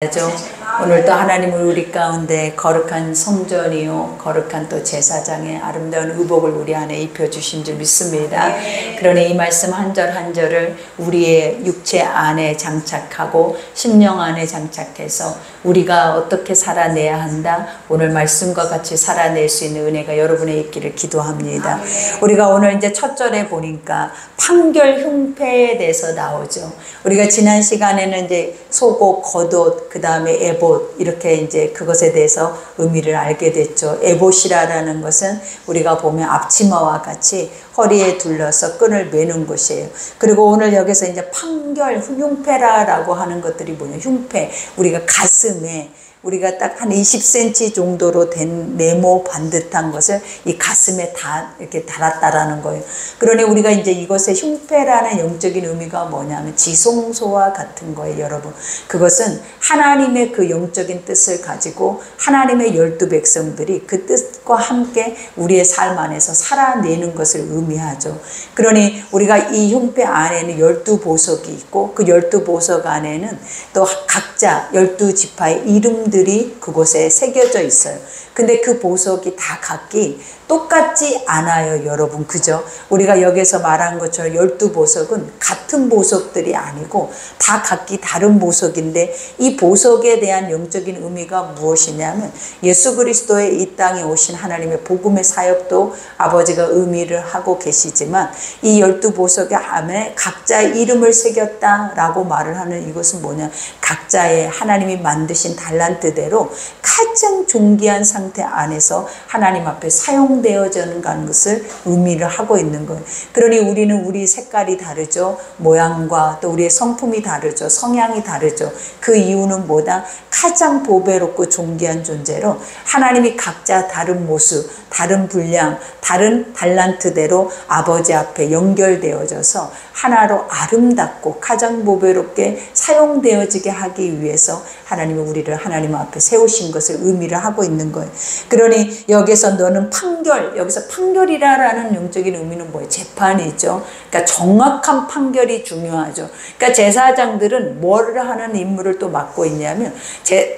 오늘도 하나님을 우리 가운데 거룩한 성전이요 거룩한 또 제사장의 아름다운 의복을 우리 안에 입혀주신 줄 믿습니다. 그러니 이 말씀 한 절 한 절을 우리의 육체 안에 장착하고 심령 안에 장착해서 우리가 어떻게 살아내야 한다, 오늘 말씀과 같이 살아낼 수 있는 은혜가 여러분의 있기를 기도합니다. 우리가 오늘 이제 첫 절에 보니까 판결 흉패에 대해서 나오죠. 우리가 지난 시간에는 이제 속옷, 겉옷, 그 다음에 에봇, 이렇게 이제 그것에 대해서 의미를 알게 됐죠. 에봇이라는 것은 우리가 보면 앞치마와 같이 허리에 둘러서 끈을 매는 것이에요. 그리고 오늘 여기서 이제 판결, 흉패라고 하는 것들이 뭐냐, 흉패, 우리가 가슴에 우리가 딱 한 20cm 정도로 된 네모 반듯한 것을 이 가슴에 다 이렇게 달았다라는 거예요. 그러니 우리가 이제 이것의 흉패라는 영적인 의미가 뭐냐면 지성소와 같은 거예요, 여러분. 그것은 하나님의 그 영적인 뜻을 가지고 하나님의 12백성들이 그 뜻과 함께 우리의 삶 안에서 살아내는 것을 의미하죠. 그러니 우리가 이 흉패 안에는 12보석이 있고 그 12보석 안에는 또 각자 12지파의 이름들이 그곳에 새겨져 있어요. 근데 그 보석이 다 각기 똑같지 않아요, 여러분. 그죠? 우리가 여기서 말한 것처럼 12보석은 같은 보석들이 아니고 다 각기 다른 보석인데, 이 보석에 대한 영적인 의미가 무엇이냐면 예수 그리스도의 이 땅에 오신 하나님의 복음의 사역도 아버지가 의미를 하고 계시지만 이 12보석의 안에 각자의 이름을 새겼다라고 말을 하는 이것은 뭐냐, 각자의 하나님이 만드신 달란트대로 가장 존귀한 상태 안에서 하나님 앞에 사용되어지는 것을 의미를 하고 있는 거예요. 그러니 우리는 우리 색깔이 다르죠. 모양과 또 우리의 성품이 다르죠. 성향이 다르죠. 그 이유는 뭐다? 가장 보배롭고 존귀한 존재로 하나님이 각자 다른 모습, 다른 분량, 다른 달란트대로 아버지 앞에 연결되어져서 하나로 아름답고 가장 보배롭게 사용되어지게 하기 위해서 하나님은 우리를 하나님 앞에 세우신 것을 의미를 하고 있는 거예요. 그러니 여기서 너는 판결, 여기서 판결이라는 영적인 의미는 뭐예요? 재판이죠. 그러니까 정확한 판결이 중요하죠. 그러니까 제사장들은 뭐를 하는 임무를 또 맡고 있냐면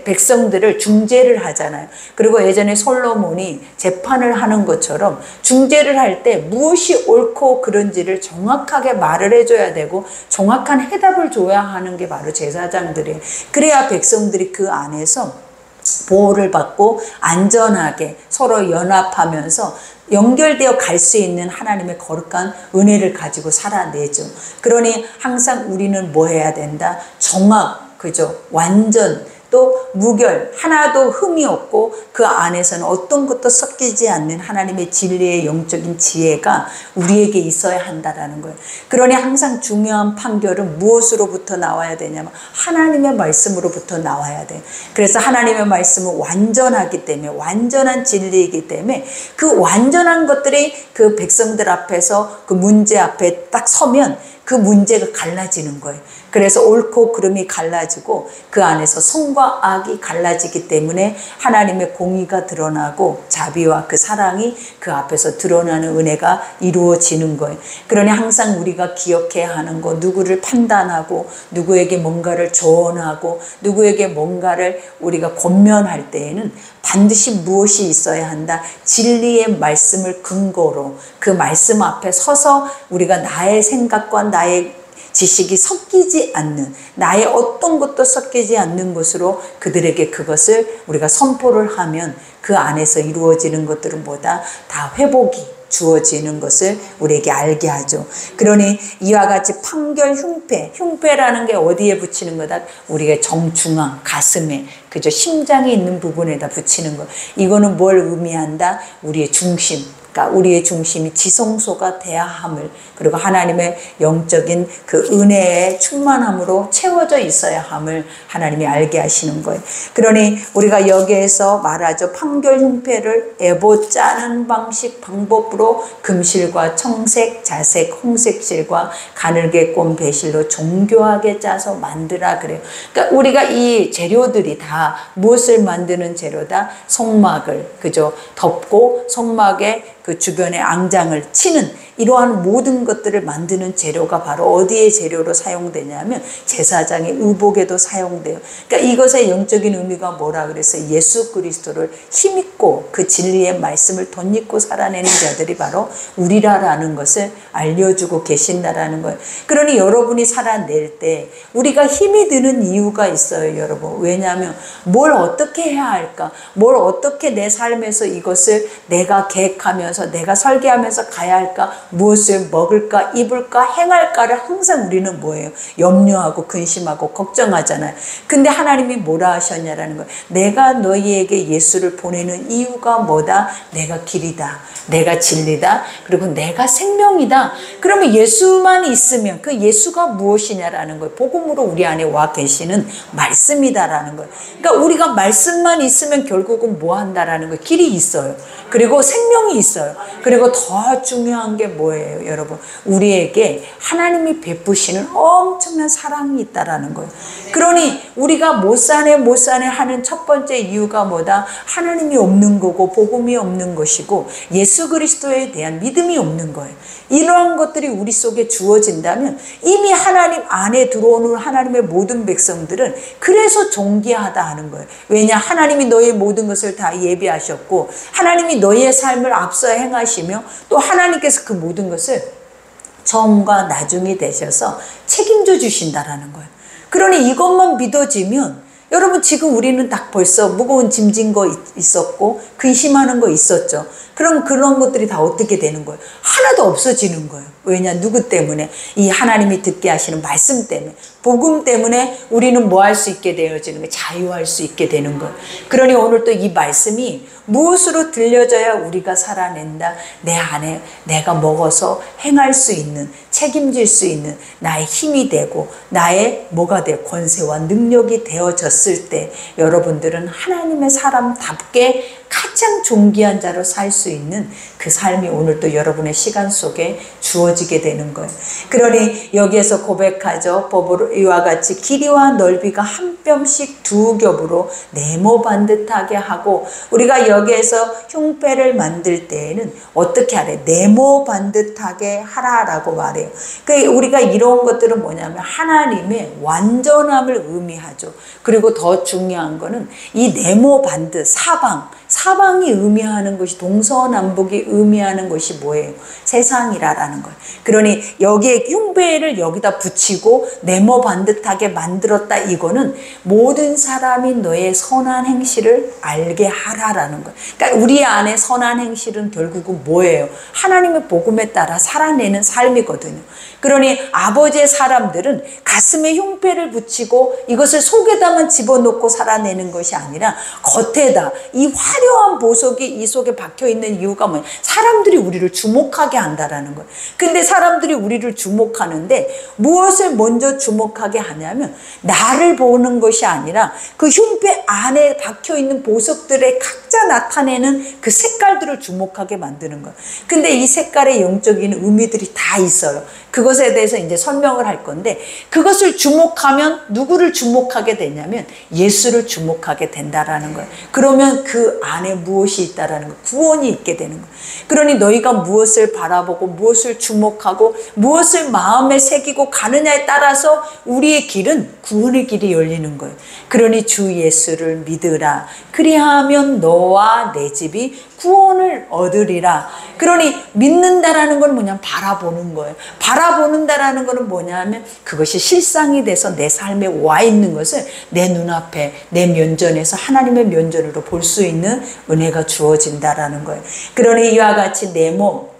백성들을 중재를 하잖아요. 그리고 예전에 솔로몬이 재판을 하는 것처럼 중재를 할 때 무엇이 옳고 그른지를 정확하게 말을 해줘야 되고 정확한 해답을 줘야 하는 게 바로 제사장들이에요. 그래야 백성들이 그 안에서 보호를 받고 안전하게 서로 연합하면서 연결되어 갈 수 있는 하나님의 거룩한 은혜를 가지고 살아내죠. 그러니 항상 우리는 뭐 해야 된다? 정확, 그죠? 완전, 또 무결, 하나도 흠이 없고 그 안에서는 어떤 것도 섞이지 않는 하나님의 진리의 영적인 지혜가 우리에게 있어야 한다라는 거예요. 그러니 항상 중요한 판결은 무엇으로부터 나와야 되냐면 하나님의 말씀으로부터 나와야 돼요. 그래서 하나님의 말씀은 완전하기 때문에, 완전한 진리이기 때문에 그 완전한 것들이 그 백성들 앞에서 그 문제 앞에 딱 서면 그 문제가 갈라지는 거예요. 그래서 옳고 그름이 갈라지고 그 안에서 선과 악이 갈라지기 때문에 하나님의 공의가 드러나고 자비와 그 사랑이 그 앞에서 드러나는 은혜가 이루어지는 거예요. 그러니 항상 우리가 기억해야 하는 거, 누구를 판단하고 누구에게 뭔가를 조언하고 누구에게 뭔가를 우리가 권면할 때에는 반드시 무엇이 있어야 한다? 진리의 말씀을 근거로 그 말씀 앞에 서서 우리가 나의 생각과 나의 지식이 섞이지 않는, 나의 어떤 것도 섞이지 않는 것으로 그들에게 그것을 우리가 선포를 하면 그 안에서 이루어지는 것들은 뭐다? 다 회복이 주어지는 것을 우리에게 알게 하죠. 그러니 이와 같이 판결 흉패, 흉패라는 게 어디에 붙이는 거다? 우리의 정중앙, 가슴에, 그죠? 심장이 있는 부분에다 붙이는 거. 이거는 뭘 의미한다? 우리의 중심. 그러니까 우리의 중심이 지성소가 돼야 함을, 그리고 하나님의 영적인 그 은혜의 충만함으로 채워져 있어야 함을 하나님이 알게 하시는 거예요. 그러니 우리가 여기에서 말하죠. 판결 흉패를 에봇 짜는 방식, 방법으로 금실과 청색, 자색, 홍색실과 가늘게 꼰 배실로 정교하게 짜서 만드라 그래요. 그러니까 우리가 이 재료들이 다 무엇을 만드는 재료다? 성막을, 그죠? 덮고 성막에 그 그 주변에 앙장을 치는 이러한 모든 것들을 만드는 재료가 바로 어디에 재료로 사용되냐면 제사장의 의복에도 사용돼요. 그러니까 이것의 영적인 의미가 뭐라 그래서 예수 그리스도를 힘입고 그 진리의 말씀을 덧입고 살아내는 자들이 바로 우리라라는 것을 알려주고 계신다라는 거예요. 그러니 여러분이 살아낼 때 우리가 힘이 드는 이유가 있어요, 여러분. 왜냐하면 뭘 어떻게 해야 할까? 뭘 어떻게 내 삶에서 이것을 내가 계획하면서 내가 설계하면서 가야 할까? 무엇을 먹을까, 입을까, 행할까를 항상 우리는 뭐예요? 염려하고 근심하고 걱정하잖아요. 근데 하나님이 뭐라 하셨냐라는 거예요. 내가 너희에게 예수를 보내는 이유가 뭐다? 내가 길이다. 내가 진리다. 그리고 내가 생명이다. 그러면 예수만 있으면 그 예수가 무엇이냐라는 거예요. 복음으로 우리 안에 와 계시는 말씀이다라는 거예요. 그러니까 우리가 말씀만 있으면 결국은 뭐 한다라는 거예요. 길이 있어요. 그리고 생명이 있어요. 그리고 더 중요한 게 뭐예요, 여러분? 우리에게 하나님이 베푸시는 엄청난 사랑이 있다라는 거예요. 그러니 우리가 못 사네 하는 첫 번째 이유가 뭐다? 하나님이 없는 거고 복음이 없는 것이고 예수 그리스도에 대한 믿음이 없는 거예요. 이러한 것들이 우리 속에 주어진다면 이미 하나님 안에 들어오는 하나님의 모든 백성들은 그래서 존귀하다 하는 거예요. 왜냐? 하나님이 너의 모든 것을 다 예비하셨고 하나님이 너의 삶을 앞서 행하시며 또 하나님께서 그 모든 것을 처음과 나중이 되셔서 책임져 주신다라는 거예요. 그러니 이것만 믿어지면 여러분 지금 우리는 딱 벌써 무거운 짐진 거 있었고 근심하는 거 있었죠. 그럼 그런 것들이 다 어떻게 되는 거예요? 하나도 없어지는 거예요. 왜냐? 누구 때문에? 이 하나님이 듣게 하시는 말씀 때문에, 복음 때문에 우리는 뭐 할 수 있게 되어지는 거예요? 자유할 수 있게 되는 거예요. 그러니 오늘 또 이 말씀이 무엇으로 들려져야 우리가 살아낸다? 내 안에 내가 먹어서 행할 수 있는, 책임질 수 있는 나의 힘이 되고 나의 뭐가 돼? 권세와 능력이 되어졌을 때 여러분들은 하나님의 사람답게 가장 존귀한 자로 살 수 있는 그 삶이 오늘 또 여러분의 시간 속에 주어지게 되는 거예요. 그러니 여기에서 고백하죠. 법으로 이와 같이 길이와 넓이가 한 뼘씩 두 겹으로 네모 반듯하게 하고 우리가 여기에서 흉패를 만들 때에는 어떻게 하래? 네모 반듯하게 하라라고 말해요. 우리가 이런 것들은 뭐냐면 하나님의 완전함을 의미하죠. 그리고 더 중요한 거는 이 네모 반듯 사방이 의미하는 것이 동서남북이 의미하는 것이 뭐예요? 세상이라는 거예요. 그러니 여기에 흉배를 여기다 붙이고 네모 반듯하게 만들었다. 이거는 모든 사람이 너의 선한 행실을 알게 하라라는 거예요. 그러니까 우리 안에 선한 행실은 결국은 뭐예요? 하나님의 복음에 따라 살아내는 삶이거든요. 그러니 아버지의 사람들은 가슴에 흉패를 붙이고 이것을 속에다만 집어넣고 살아내는 것이 아니라 겉에다 이 화려한 보석이 이 속에 박혀있는 이유가 뭐예요? 사람들이 우리를 주목하게 한다라는 거예요. 근데 사람들이 우리를 주목하는데 무엇을 먼저 주목하게 하냐면 나를 보는 것이 아니라 그 흉패 안에 박혀있는 보석들의 각자 나타내는 그 색깔들을 주목하게 만드는 거예요. 근데 이 색깔의 영적인 의미들이 다 있어요. 그것에 대해서 이제 설명을 할 건데 그것을 주목하면 누구를 주목하게 되냐면 예수를 주목하게 된다라는 거예요. 그러면 그 안에 무엇이 있다라는 거예요. 구원이 있게 되는 거예요. 그러니 너희가 무엇을 바라보고 무엇을 주목하고 무엇을 마음에 새기고 가느냐에 따라서 우리의 길은 구원의 길이 열리는 거예요. 그러니 주 예수를 믿으라. 그리하면 너와 내 집이 구원을 얻으리라. 그러니 믿는다라는 건 뭐냐면 바라보는 거예요. 바라보는다라는 거는 뭐냐면 그것이 실상이 돼서 내 삶에 와 있는 것을 내 눈앞에 내 면전에서 하나님의 면전으로 볼 수 있는 은혜가 주어진다라는 거예요. 그러니 이와 같이 네모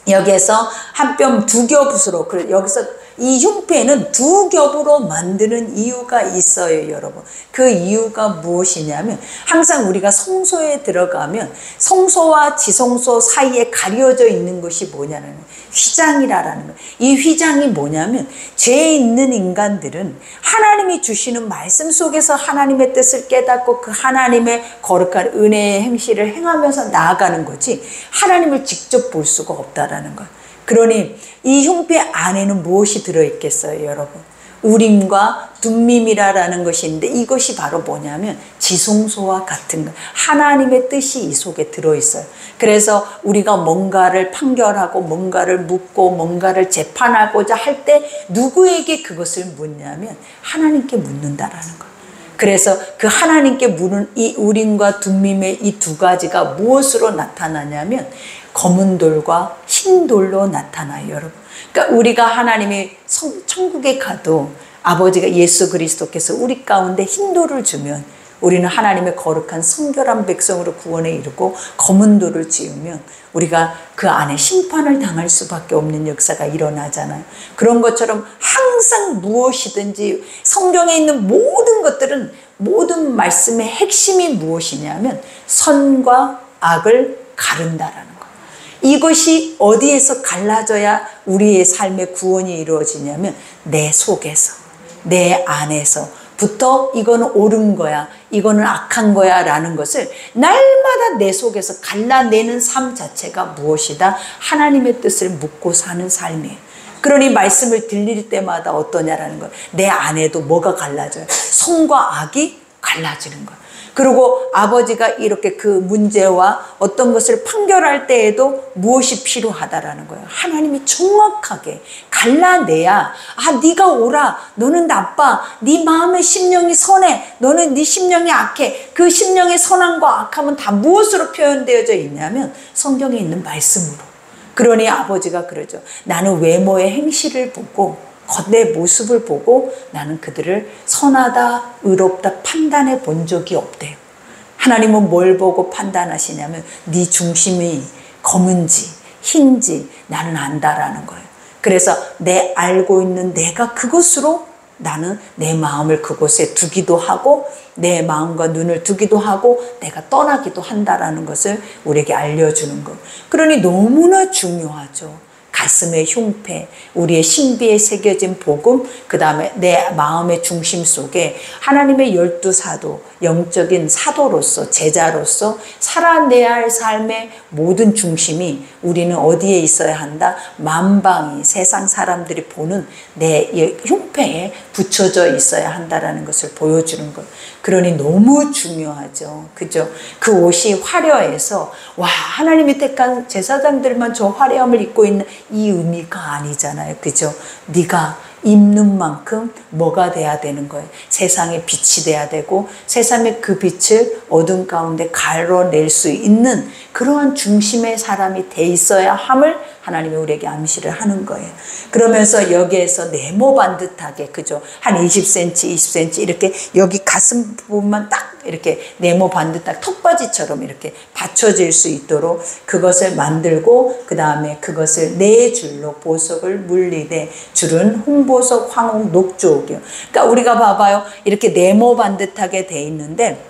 여기에서 한 뼘 두 겹으로 여기서 이 흉패는 두 겹으로 만드는 이유가 있어요, 여러분. 그 이유가 무엇이냐면 항상 우리가 성소에 들어가면 성소와 지성소 사이에 가려져 있는 것이 뭐냐면 휘장이라는 거예요. 이 휘장이 뭐냐면 죄 있는 인간들은 하나님이 주시는 말씀 속에서 하나님의 뜻을 깨닫고 그 하나님의 거룩한 은혜의 행실을 행하면서 나아가는 거지 하나님을 직접 볼 수가 없다라는 거예요. 그러니 이 흉패 안에는 무엇이 들어있겠어요, 여러분? 우림과 둠밈이라는 것이 있는데 이것이 바로 뭐냐면 지성소와 같은 거. 하나님의 뜻이 이 속에 들어있어요. 그래서 우리가 뭔가를 판결하고 뭔가를 묻고 뭔가를 재판하고자 할 때 누구에게 그것을 묻냐면 하나님께 묻는다라는 거예요. 그래서 그 하나님께 물은 이 우림과 둠밈의 이 두 가지가 무엇으로 나타나냐면 검은 돌과 흰 돌로 나타나요, 여러분. 그러니까 우리가 하나님이 천국에 가도 아버지가 예수 그리스도께서 우리 가운데 흰 돌을 주면 우리는 하나님의 거룩한 성결한 백성으로 구원에 이르고 검은 돌을 지으면 우리가 그 안에 심판을 당할 수밖에 없는 역사가 일어나잖아요. 그런 것처럼 항상 무엇이든지 성경에 있는 모든 것들은 모든 말씀의 핵심이 무엇이냐면 선과 악을 가른다라는 거예요. 이것이 어디에서 갈라져야 우리의 삶의 구원이 이루어지냐면 내 속에서, 내 안에서부터 이거는 옳은 거야, 이거는 악한 거야 라는 것을 날마다 내 속에서 갈라내는 삶 자체가 무엇이다? 하나님의 뜻을 묻고 사는 삶이에요. 그러니 말씀을 들릴 때마다 어떠냐라는 거예요. 내 안에도 뭐가 갈라져요? 선과 악이 갈라지는 거예요. 그리고 아버지가 이렇게 그 문제와 어떤 것을 판결할 때에도 무엇이 필요하다라는 거예요. 하나님이 정확하게 갈라내야 네가 옳아, 너는 나빠, 네 마음의 심령이 선해, 너는 네 심령이 악해. 그 심령의 선함과 악함은 다 무엇으로 표현되어져 있냐면 성경에 있는 말씀으로. 그러니 아버지가 그러죠. 나는 외모의 행실을 보고 겉내 모습을 보고 나는 그들을 선하다, 의롭다 판단해 본 적이 없대요. 하나님은 뭘 보고 판단하시냐면 네 중심이 검은지 흰지 나는 안다라는 거예요. 그래서 내 알고 있는 내가 그것으로 나는 내 마음을 그곳에 두기도 하고 내 마음과 눈을 두기도 하고 내가 떠나기도 한다라는 것을 우리에게 알려주는 것. 그러니 너무나 중요하죠. 가슴의 흉패, 우리의 신비에 새겨진 복음, 그 다음에 내 마음의 중심 속에 하나님의 12사도, 영적인 사도로서, 제자로서 살아내야 할 삶의 모든 중심이 우리는 어디에 있어야 한다? 만방이 세상 사람들이 보는 내 흉패에 붙여져 있어야 한다라는 것을 보여주는 것. 그러니 너무 중요하죠. 그죠? 그 옷이 화려해서 와, 하나님이 택한 제사장들만 저 화려함을 입고 있는 이 의미가 아니잖아요. 그죠? 네가 입는 만큼 뭐가 돼야 되는 거예요. 세상의 빛이 돼야 되고 세상의 그 빛을 어둠 가운데 가려낼 수 있는 그러한 중심의 사람이 돼 있어야 함을 하나님이 우리에게 암시를 하는 거예요. 그러면서 여기에서 네모 반듯하게, 그죠? 한 20cm, 20cm 이렇게 여기 가슴 부분만 딱 이렇게 네모 반듯하게 턱받이처럼 이렇게 받쳐질 수 있도록 그것을 만들고 그 다음에 그것을 네 줄로 보석을 물리되 줄은 홍보석, 황홍, 녹조옥이요. 그러니까 우리가 봐봐요. 이렇게 네모 반듯하게 돼 있는데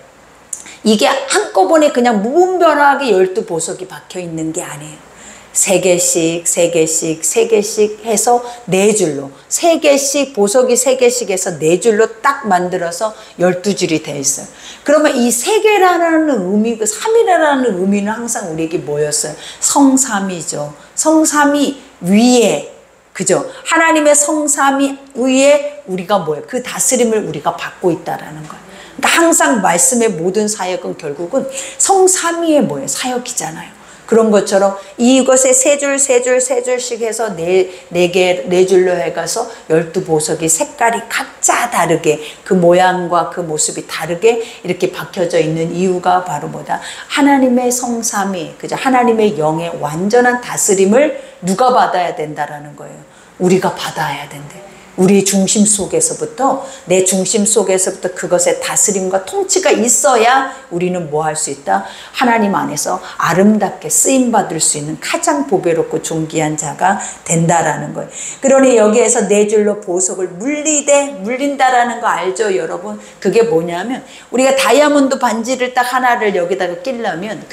이게 한꺼번에 그냥 무분별하게 12보석이 박혀 있는 게 아니에요. 3개씩, 3개씩, 3개씩 해서 4줄로 3개씩, 보석이 3개씩 해서 4줄로 딱 만들어서 12줄이 되어 있어요. 그러면 이 3개라는 의미, 그 3이라는 의미는 항상 우리에게 뭐였어요? 성삼이죠. 성삼이 위에, 그죠? 하나님의 성삼이 위에 우리가 뭐예요? 그 다스림을 우리가 받고 있다라는 거예요. 그러니까 항상 말씀의 모든 사역은 결국은 성삼위의 뭐예요? 사역이잖아요. 그런 것처럼 이것에 3줄, 3줄, 3줄씩 해서 4줄로 해가서 12보석이 색깔이 각자 다르게 그 모양과 그 모습이 다르게 이렇게 박혀져 있는 이유가 바로 뭐다? 하나님의 성삼위, 그죠? 하나님의 영의 완전한 다스림을 누가 받아야 된다라는 거예요. 우리가 받아야 된대. 우리 중심 속에서부터, 내 중심 속에서부터 그것의 다스림과 통치가 있어야 우리는 뭐 할 수 있다? 하나님 안에서 아름답게 쓰임받을 수 있는 가장 보배롭고 존귀한 자가 된다라는 거예요. 그러니 여기에서 4줄로 보석을 물린다라는 거 알죠, 여러분? 그게 뭐냐면 우리가 다이아몬드 반지를 딱 하나를 여기다가 끼려면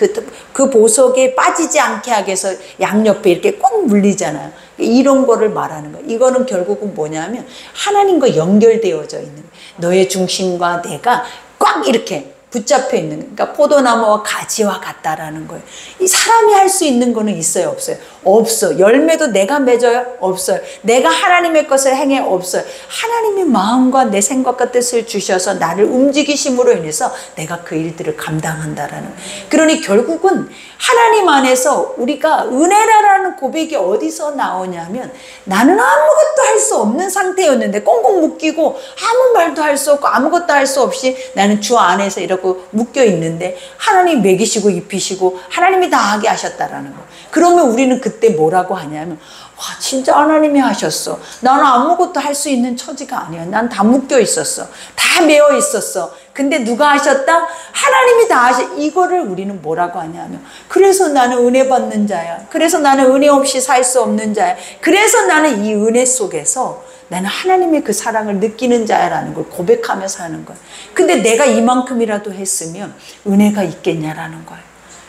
그 보석에 빠지지 않게 하기 위해서 양옆에 이렇게 꼭 물리잖아요. 이런 거를 말하는 거예요. 이거는 결국은 뭐냐면 하나님과 연결되어져 있는 거예요. 너의 중심과 내가 꽉 이렇게 붙잡혀 있는 거예요. 그러니까 포도나무와 가지와 같다라는 거예요. 이 사람이 할 수 있는 거는 있어요, 없어요? 없어. 열매도 내가 맺어요? 없어요. 내가 하나님의 것을 행해? 없어요. 하나님이 마음과 내 생각과 뜻을 주셔서 나를 움직이심으로 인해서 내가 그 일들을 감당한다라는 거예요. 그러니 결국은 하나님 안에서 우리가 은혜라는 고백이 어디서 나오냐면, 나는 아무것도 할 수 없는 상태였는데 꽁꽁 묶이고 아무 말도 할 수 없고 아무것도 할 수 없이 나는 주 안에서 이러고 묶여 있는데 하나님 먹이시고 입히시고 하나님이 다 하게 하셨다라는 거. 그러면 우리는 그때 뭐라고 하냐면, 와, 진짜 하나님이 하셨어. 나는 아무것도 할 수 있는 처지가 아니야. 난 다 묶여 있었어. 다 매어 있었어. 근데 누가 하셨다? 하나님이 다 하셨. 이거를 우리는 뭐라고 하냐면, 그래서 나는 은혜 받는 자야. 그래서 나는 은혜 없이 살 수 없는 자야. 그래서 나는 이 은혜 속에서 나는 하나님의 그 사랑을 느끼는 자야라는 걸 고백하면서 하는 거야. 근데 내가 이만큼이라도 했으면 은혜가 있겠냐라는 거야.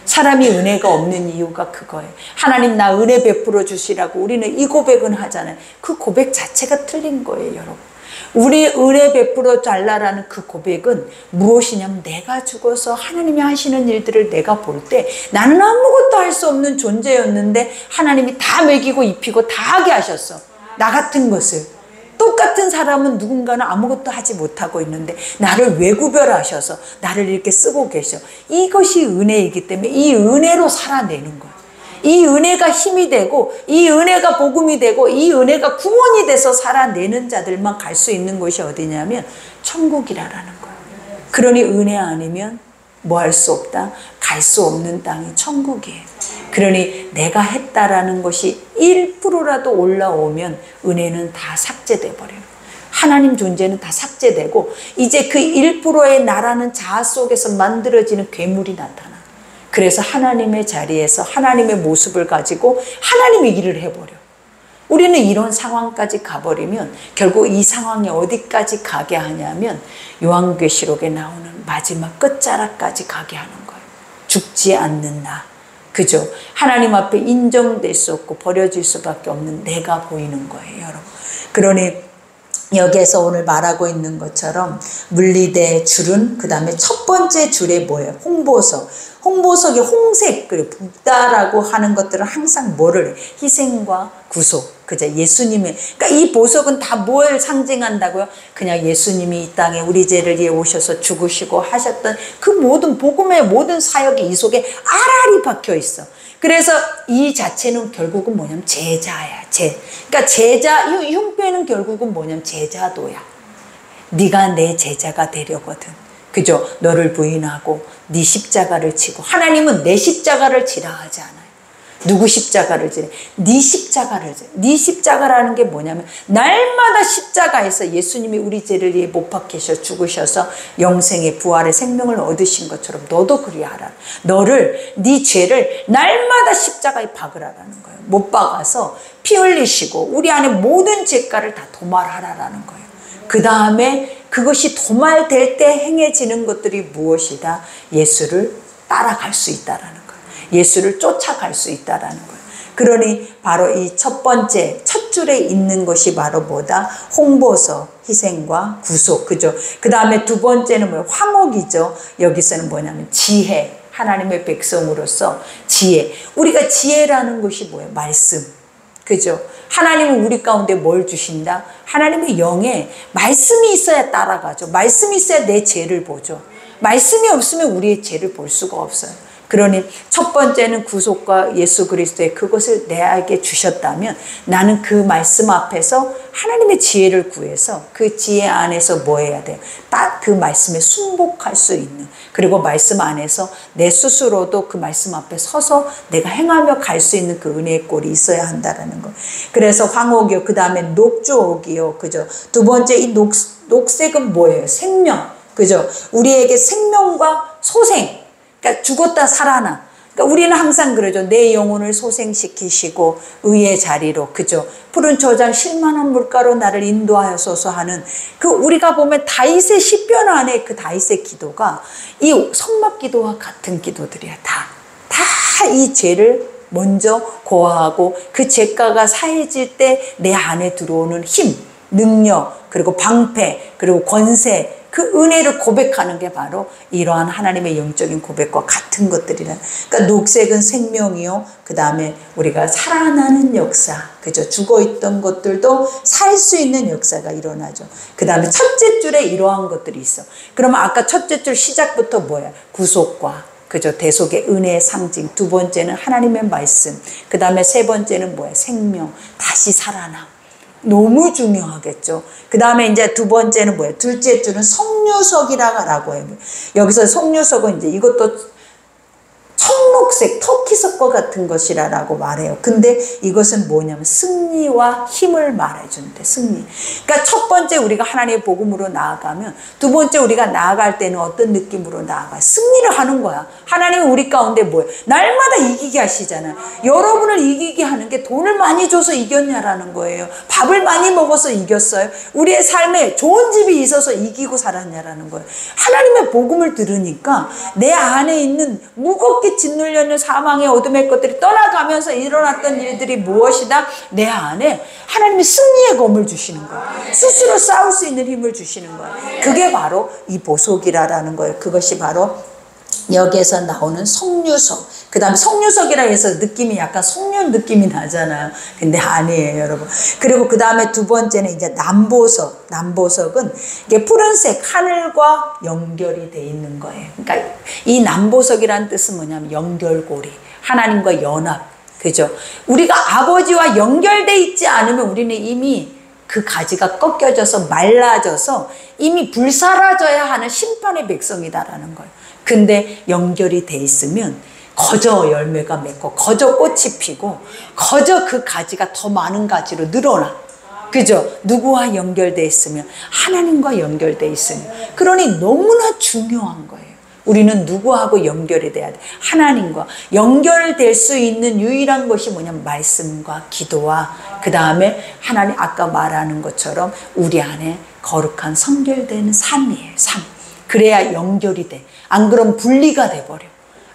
사람이 은혜가 없는 이유가 그거예요. 하나님 나 은혜 베풀어 주시라고 우리는 이 고백은 하잖아요. 그 고백 자체가 틀린 거예요, 여러분. 우리 은혜 베풀어 달라라는 그 고백은 무엇이냐면, 내가 죽어서 하나님이 하시는 일들을 내가 볼 때 나는 아무것도 할 수 없는 존재였는데 하나님이 다 먹이고 입히고 다 하게 하셨어. 나 같은 것을. 똑같은 사람은 누군가는 아무것도 하지 못하고 있는데 나를 왜 구별하셔서 나를 이렇게 쓰고 계셔. 이것이 은혜이기 때문에 이 은혜로 살아내는 거야. 이 은혜가 힘이 되고 이 은혜가 복음이 되고 이 은혜가 구원이 돼서 살아내는 자들만 갈 수 있는 곳이 어디냐면 천국이라는 거야. 그러니 은혜 아니면 뭐 할 수 없다? 갈 수 없는 땅이 천국이에요. 그러니 내가 했다라는 것이 1%라도 올라오면 은혜는 다 삭제돼 버려요. 하나님 존재는 다 삭제되고 이제 그 1%의 나라는 자아 속에서 만들어지는 괴물이 나타나. 그래서 하나님의 자리에서 하나님의 모습을 가지고 하나님의 일을 해버려. 우리는 이런 상황까지 가버리면 결국 이 상황이 어디까지 가게 하냐면 요한계시록에 나오는 마지막 끝자락까지 가게 하는 거예요. 죽지 않는 나. 그죠? 하나님 앞에 인정될 수 없고 버려질 수밖에 없는 내가 보이는 거예요, 여러분. 그러니 여기에서 오늘 말하고 있는 것처럼 물리대 줄은 그 다음에 첫 번째 줄에 뭐예요? 홍보석. 홍보석이 홍색 그리고 붓다라고 하는 것들은 항상 뭐를? 희생과 구속. 그죠? 예수님의. 그러니까 이 보석은 다 뭘 상징한다고요? 그냥 예수님이 이 땅에 우리 죄를 위해 오셔서 죽으시고 하셨던 그 모든 복음의 모든 사역이 이 속에 알알이 박혀 있어. 그래서 이 자체는 결국은 뭐냐면 제자야. 그러니까 제자, 이 흉배는 결국은 뭐냐면 제자도야. 네가 내 제자가 되려거든. 그죠? 너를 부인하고 네 십자가를 지고. 하나님은 내 십자가를 지라 하지 않아요. 누구 십자가를 지래? 네 십자가를 지래. 네 십자가라는 게 뭐냐면 날마다 십자가에서 예수님이 우리 죄를 위해 못 박히셔 죽으셔서 영생의 부활의 생명을 얻으신 것처럼 너도 그리하라. 너를 네 죄를 날마다 십자가에 박으라라는 거예요. 못 박아서 피 흘리시고 우리 안에 모든 죄가를 다 도말하라라는 거예요. 그 다음에 그것이 도말될 때 행해지는 것들이 무엇이다? 예수를 따라갈 수 있다라는 거예요. 예수를 쫓아갈 수 있다라는 거예요. 그러니 바로 이 첫 번째 첫 줄에 있는 것이 바로 뭐다? 홍보서, 희생과 구속. 그죠? 그 다음에 두 번째는 뭐예요? 화목이죠. 여기서는 뭐냐면 지혜. 하나님의 백성으로서 지혜. 우리가 지혜라는 것이 뭐예요? 말씀. 그죠? 하나님은 우리 가운데 뭘 주신다? 하나님의 영에 말씀이 있어야 따라가죠. 말씀이 있어야 내 죄를 보죠. 말씀이 없으면 우리의 죄를 볼 수가 없어요. 그러니 첫 번째는 구속과 예수 그리스도의 그것을 내게 주셨다면 나는 그 말씀 앞에서 하나님의 지혜를 구해서 그 지혜 안에서 뭐 해야 돼요? 딱 그 말씀에 순복할 수 있는, 그리고 말씀 안에서 내 스스로도 그 말씀 앞에 서서 내가 행하며 갈 수 있는 그 은혜의 꼴이 있어야 한다라는 거. 그래서 황옥이요. 그 다음에 녹주옥이요. 그죠? 두 번째 이 녹색은 뭐예요? 생명. 그죠? 우리에게 생명과 소생. 그러니까 죽었다 살아나. 그러니까 우리는 항상 그러죠. 내 영혼을 소생시키시고 의의 자리로, 그죠? 푸른 초장 실만한 물가로 나를 인도하여소서 하는 그 우리가 보면 다윗의 시편 안에 그 다윗의 기도가 이 성막 기도와 같은 기도들이야. 다 이 죄를 먼저 고하고 그 죄가가 사해질 때 내 안에 들어오는 힘. 능력, 그리고 방패, 그리고 권세, 그 은혜를 고백하는 게 바로 이러한 하나님의 영적인 고백과 같은 것들이란. 그러니까 녹색은 생명이요, 그 다음에 우리가 살아나는 역사, 그죠? 죽어있던 것들도 살 수 있는 역사가 일어나죠. 그 다음에 첫째 줄에 이러한 것들이 있어. 그러면 아까 첫째 줄 시작부터 뭐야? 구속과, 그죠? 대속의 은혜의 상징. 두 번째는 하나님의 말씀. 그 다음에 세 번째는 뭐야? 생명, 다시 살아남. 너무 중요하겠죠. 그 다음에 이제 두 번째는 뭐예요? 둘째 줄은 속류석이라고 해요. 여기서 속류석은 이제 이것도 청록색 터키석과 같은 것이라고 말해요. 근데 이것은 뭐냐면 승리와 힘을 말해주는데, 승리. 그러니까 첫 번째 우리가 하나님의 복음으로 나아가면, 두 번째 우리가 나아갈 때는 어떤 느낌으로 나아가요? 승리를 하는 거야. 하나님이 우리 가운데 뭐예요? 날마다 이기게 하시잖아요. 여러분을 이기게 하는 게 돈을 많이 줘서 이겼냐라는 거예요. 밥을 많이 먹어서 이겼어요. 우리의 삶에 좋은 집이 있어서 이기고 살았냐라는 거예요. 하나님의 복음을 들으니까 내 안에 있는 무겁게 짓눌려 있는 사망의 어둠의 것들이 떠나가면서 일어났던 일들이 무엇이다? 내 안에 하나님이 승리의 검을 주시는 거예요. 스스로 싸울 수 있는 힘을 주시는 거예요. 그게 바로 이 보석이라는 거예요. 그것이 바로 여기에서 나오는 속류석. 그 다음에 속류석이라 해서 느낌이 약간 속류 느낌이 나잖아요. 근데 아니에요, 여러분. 그리고 그 다음에 두 번째는 이제 남보석. 남보석은 이게 푸른색 하늘과 연결이 돼 있는 거예요. 그러니까 이 남보석이라는 뜻은 뭐냐면 연결고리, 하나님과 연합. 그죠? 우리가 아버지와 연결돼 있지 않으면 우리는 이미 그 가지가 꺾여져서 말라져서 이미 불사라져야 하는 심판의 백성이다라는 거예요. 근데 연결이 돼 있으면 거저 열매가 맺고 거저 꽃이 피고 거저 그 가지가 더 많은 가지로 늘어나. 그죠? 누구와 연결돼 있으면? 하나님과 연결돼 있으면. 그러니 너무나 중요한 거예요. 우리는 누구하고 연결이 돼야 돼? 하나님과 연결될 수 있는 유일한 것이 뭐냐면 말씀과 기도와 그 다음에 하나님 아까 말하는 것처럼 우리 안에 거룩한 성결되는 삶이에요. 삶. 그래야 연결이 돼. 안 그러면 분리가 돼버려.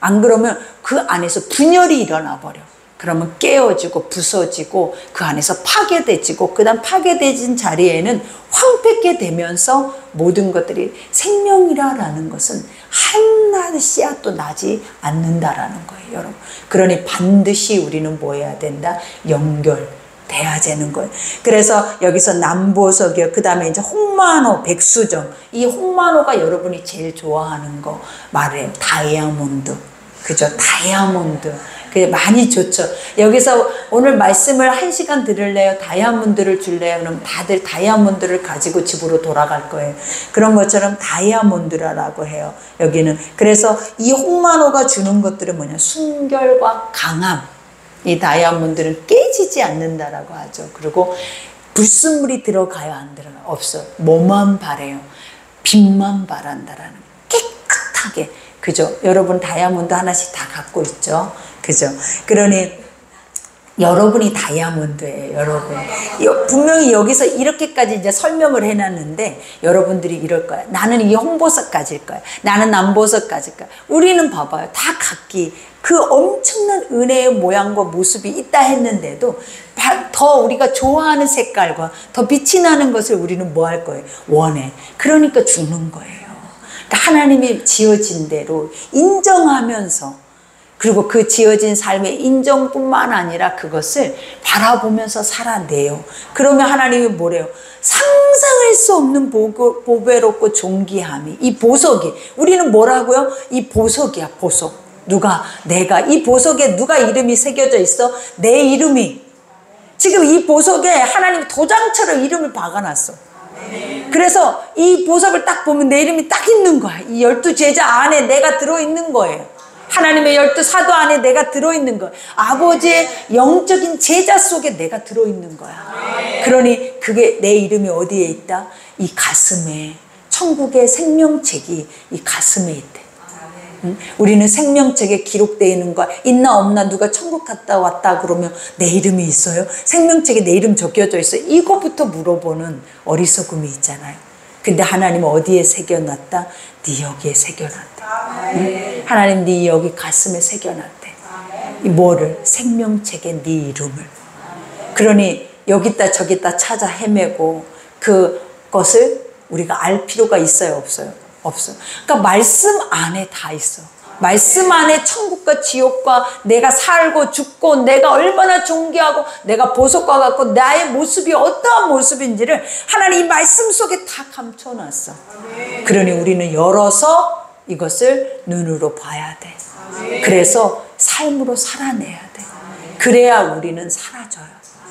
안 그러면 그 안에서 분열이 일어나 버려. 그러면 깨어지고 부서지고 그 안에서 파괴되지고 그 다음 파괴되진 자리에는 황폐게 되면서 모든 것들이 생명이라는 것은 한나의 씨앗도 나지 않는다라는 거예요, 여러분. 그러니 반드시 우리는 뭐 해야 된다? 연결돼야 되는 거예요. 그래서 여기서 남보석이요. 그 다음에 이제 홍만호, 백수정. 이 홍만호가 여러분이 제일 좋아하는 거 말해요. 다이아몬드. 그죠? 다이아몬드. 그게 많이 좋죠. 여기서 오늘 말씀을 1시간 들을래요? 다이아몬드를 줄래요? 그럼 다들 다이아몬드를 가지고 집으로 돌아갈 거예요. 그런 것처럼 다이아몬드라고 해요. 여기는. 그래서 이 홍만호가 주는 것들은 뭐냐? 순결과 강함. 이 다이아몬드는 깨지지 않는다라고 하죠. 그리고 불순물이 들어가요? 안 들어가요? 없어. 뭐만 바래요? 빛만 바란다라는. 깨끗하게. 그죠? 여러분 다이아몬드 하나씩 다 갖고 있죠? 그죠? 그러니 여러분이 다이아몬드예요, 여러분. 분명히 여기서 이렇게까지 이제 설명을 해놨는데 여러분들이 이럴 거야. 나는 이 홍보석 가질 거야. 나는 남보석 가질 거야. 우리는 봐봐요. 다 각기 그 엄청난 은혜의 모양과 모습이 있다 했는데도 더 우리가 좋아하는 색깔과 더 빛이 나는 것을 우리는 뭐 할 거예요? 원해. 그러니까 죽는 거예요. 하나님이 지어진 대로 인정하면서 그리고 그 지어진 삶의 인정뿐만 아니라 그것을 바라보면서 살아내요. 그러면 하나님이 뭐래요? 상상할 수 없는 보배롭고 존귀함이 이 보석이 우리는 뭐라고요? 이 보석이야, 보석. 내가 이 보석에 누가 이름이 새겨져 있어? 내 이름이. 지금 이 보석에 하나님이 도장처럼 이름을 박아놨어. 그래서 이 보석을 딱 보면 내 이름이 딱 있는 거야. 이 12제자 안에 내가 들어있는 거예요. 하나님의 12사도 안에 내가 들어있는 거예요. 아버지의 영적인 제자 속에 내가 들어있는 거야. 그러니 그게 내 이름이 어디에 있다? 이 가슴에. 천국의 생명책이 이 가슴에 있대. 응? 우리는 생명책에 기록되어 있는 거 있나 없나 누가 천국 갔다 왔다 그러면 내 이름이 있어요? 생명책에 내 이름 적혀져 있어요? 이거부터 물어보는 어리석음이 있잖아요. 근데 하나님은 어디에 새겨놨다? 네 여기에 새겨놨다. 응? 하나님 네 여기 가슴에 새겨놨대. 뭐를? 생명책에 네 이름을. 그러니 여기다 저기다 찾아 헤매고 그것을 우리가 알 필요가 있어요, 없어요? 없어요. 그러니까 말씀 안에 다 있어. 말씀 안에 천국과 지옥과 내가 살고 죽고 내가 얼마나 존귀하고 내가 보석과 같고 나의 모습이 어떠한 모습인지를 하나님 이 말씀 속에 다 감춰놨어. 그러니 우리는 열어서 이것을 눈으로 봐야 돼. 그래서 삶으로 살아내야 돼. 그래야 우리는 사라져요,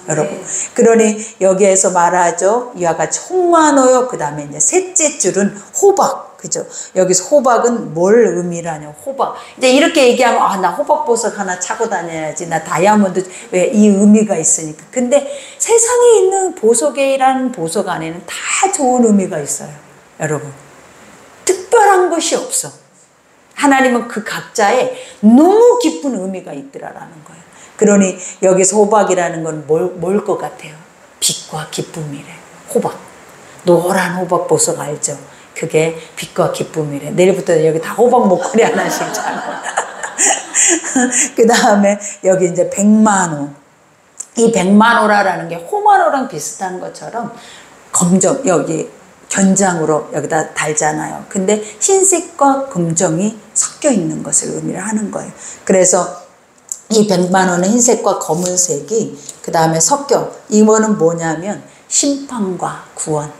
여러분. 그러니 여기에서 말하죠. 이와 같이 홍마노요. 그 다음에 이제 셋째 줄은 호박. 그죠? 여기서 호박은 뭘 의미를 하냐? 호박. 이제 이렇게 얘기하면, 아, 나 호박 보석 하나 차고 다녀야지. 나 다이아몬드, 왜 이 의미가 있으니까. 근데 세상에 있는 보석이라는 보석 안에는 다 좋은 의미가 있어요, 여러분. 특별한 것이 없어. 하나님은 그 각자에 너무 깊은 의미가 있더라라는 거예요. 그러니 여기서 호박이라는 건 뭘 것 같아요? 빛과 기쁨이래. 호박. 노란 호박 보석 알죠? 그게 빛과 기쁨이래. 내일부터 여기 다 호박 목걸이 하나씩 있잖아. 그 다음에 여기 이제 백만호. 이 백만호라는 게 호만호랑 비슷한 것처럼 검정, 여기 견장으로 여기다 달잖아요. 근데 흰색과 검정이 섞여 있는 것을 의미를 하는 거예요. 그래서 이 백만호는 흰색과 검은색이 그 다음에 섞여. 이거는 뭐냐면 심판과 구원.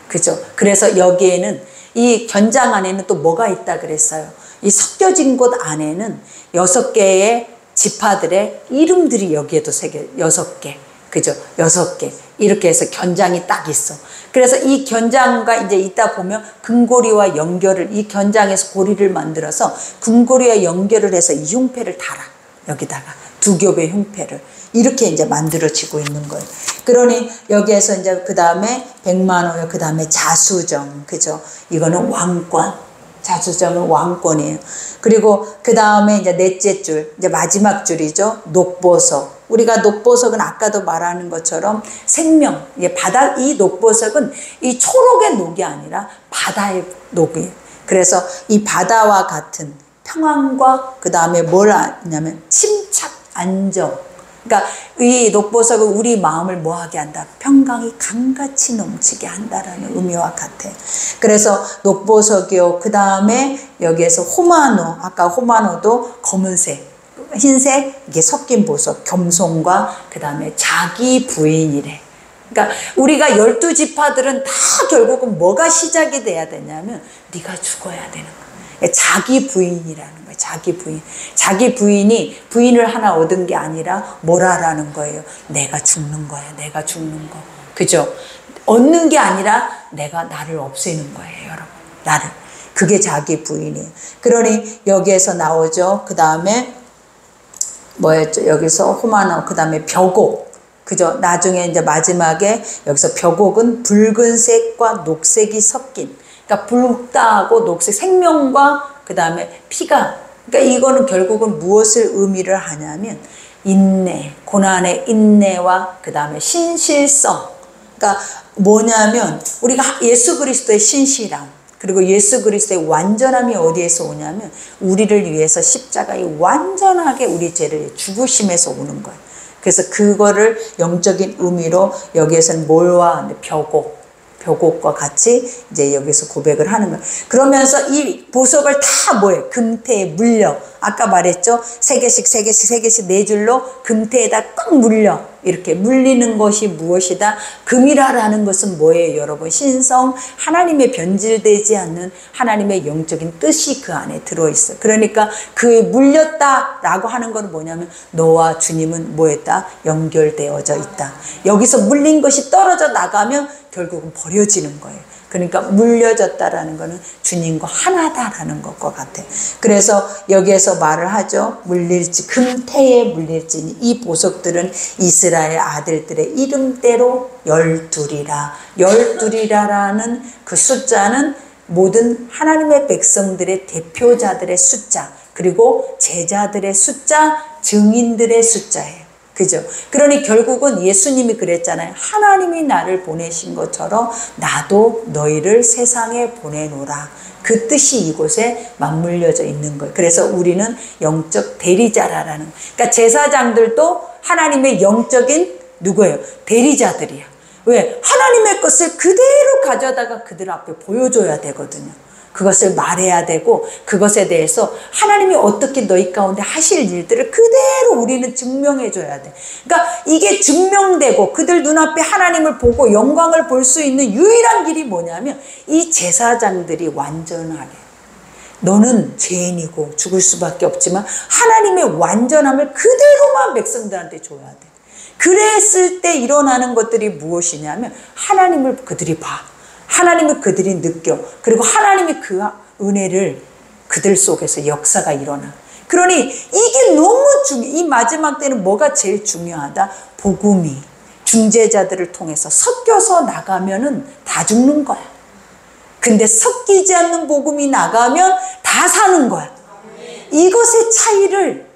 그죠? 그래서 여기에는 이 견장 안에는 또 뭐가 있다 그랬어요. 이 섞여진 곳 안에는 6개의 지파들의 이름들이 여기에도 새겨 6개. 그죠? 6개. 이렇게 해서 견장이 딱 있어. 그래서 이 견장과 이제 이따 보면 금고리와 연결을, 이 견장에서 고리를 만들어서 금고리와 연결을 해서 이 흉패를 달아. 여기다가 2겹의 흉패를. 이렇게 이제 만들어지고 있는 거예요. 그러니 여기에서 이제 그 다음에 백만호, 그 다음에 자수정. 그죠? 이거는 왕권. 자수정은 왕권이에요. 그리고 그 다음에 이제 넷째 줄, 이제 마지막 줄이죠. 녹보석. 우리가 녹보석은 아까도 말하는 것처럼 생명. 이 녹보석은 이 초록의 녹이 아니라 바다의 녹이에요. 그래서 이 바다와 같은 평안과 그 다음에 뭘 하냐면 침착, 안정. 그러니까 이 녹보석은 우리 마음을 뭐하게 한다? 평강이 강같이 넘치게 한다라는 의미와 같아요. 그래서 녹보석이요. 그 다음에 여기에서 호마노. 아까 호마노도 검은색, 흰색 이게 섞인 보석. 겸손과 그 다음에 자기 부인이래. 그러니까 우리가 12지파들은 다 결국은 뭐가 시작이 돼야 되냐면 네가 죽어야 되는 거야. 자기 부인이라는 거예요. 자기 부인. 자기 부인이 부인을 하나 얻은 게 아니라 뭐라라는 거예요. 내가 죽는 거야. 내가 죽는 거. 그죠? 얻는 게 아니라 내가 나를 없애는 거예요, 여러분. 나를. 그게 자기 부인이에요. 그러니 여기에서 나오죠. 그 다음에 뭐였죠? 여기서 호마노, 그 다음에 벽옥. 그죠? 나중에 이제 마지막에 여기서 벽옥은 붉은색과 녹색이 섞인. 그러니까 붉다하고 녹색, 생명과 그 다음에 피가. 그러니까 이거는 결국은 무엇을 의미를 하냐면 인내, 고난의 인내와 그 다음에 신실성. 그러니까 뭐냐면 우리가 예수 그리스도의 신실함, 그리고 예수 그리스도의 완전함이 어디에서 오냐면 우리를 위해서 십자가에 완전하게 우리 죄를 죽으심에서 오는 거예요. 그래서 그거를 영적인 의미로 여기에서는 뭘와 벽옥과 같이 이제 여기서 고백을 하는 거예요. 그러면서 이 보석을 다 뭐예요? 금태에 물려. 아까 말했죠? 3개씩 4줄로 금태에다 꽉 물려. 이렇게 물리는 것이 무엇이다? 금이라는 것은 뭐예요, 여러분? 신성, 하나님의 변질되지 않는 하나님의 영적인 뜻이 그 안에 들어있어요. 그러니까 그 물렸다라고 하는 건 뭐냐면 너와 주님은 뭐했다? 연결되어져 있다. 여기서 물린 것이 떨어져 나가면 결국은 버려지는 거예요. 그러니까 물려졌다라는 것은 주님과 하나다라는 것과 같아요. 그래서 여기에서 말을 하죠. 물릴지, 금태에 물릴지니 이 보석들은 이스라엘 아들들의 이름대로 12이라. 12이라라는 그 숫자는 모든 하나님의 백성들의 대표자들의 숫자, 그리고 제자들의 숫자, 증인들의 숫자예요. 그죠? 그러니 결국은 예수님이 그랬잖아요. 하나님이 나를 보내신 것처럼 나도 너희를 세상에 보내노라. 그 뜻이 이곳에 맞물려져 있는 거예요. 그래서 우리는 영적 대리자라는 거예요. 그러니까 제사장들도 하나님의 영적인 누구예요? 대리자들이야. 왜? 하나님의 것을 그대로 가져다가 그들 앞에 보여줘야 되거든요. 그것을 말해야 되고 그것에 대해서 하나님이 어떻게 너희 가운데 하실 일들을 그대로 우리는 증명해줘야 돼. 그러니까 이게 증명되고 그들 눈앞에 하나님을 보고 영광을 볼 수 있는 유일한 길이 뭐냐면 이 제사장들이 완전하게, 너는 죄인이고 죽을 수밖에 없지만 하나님의 완전함을 그대로만 백성들한테 줘야 돼. 그랬을 때 일어나는 것들이 무엇이냐면 하나님을 그들이 봐. 하나님을 그들이 느껴. 그리고 하나님이 그 은혜를 그들 속에서 역사가 일어나. 그러니 이게 너무 이 마지막 때는 뭐가 제일 중요하다? 복음이 중재자들을 통해서 섞여서 나가면은 다 죽는 거야. 근데 섞이지 않는 복음이 나가면 다 사는 거야. 이것의 차이를